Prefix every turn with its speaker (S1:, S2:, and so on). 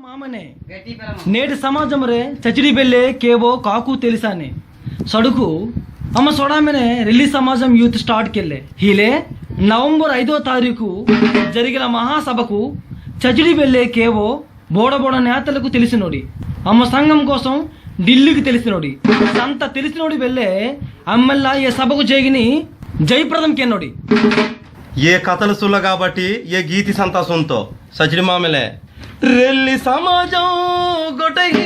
S1: ಮಾಮನೆ ನೇಟ ಸಮಾಜಮರೆ Chachadi ಬೆಲ್ಲೆ ಕೇವೋ cock ತಿಳಿಸಾನೆ సడుకు అమ్మ సోడామెనే రెల్లి సమాజం youth start కెళ్ళే హీలే November 5వ తారీఖు జరిగిన మహాసభకు చచడి వెళ్ళే కేవో బోడబోడ నేతలకు తెలిసినోడి అమ్మ సంఘం కోసం ఢిల్లీకి తెలిసినోడి సంత తెలిసినోడి వెళ్ళే అమ్మెల్లా ఏ సభకు జగిని జయప్రదం కెన్నోడి
S2: ఏ కథలు సుల్ల కాబట్టి ఏ గీతి సంత సొంతో సచిడి మామలే రెల్లి సమాజం గొటగి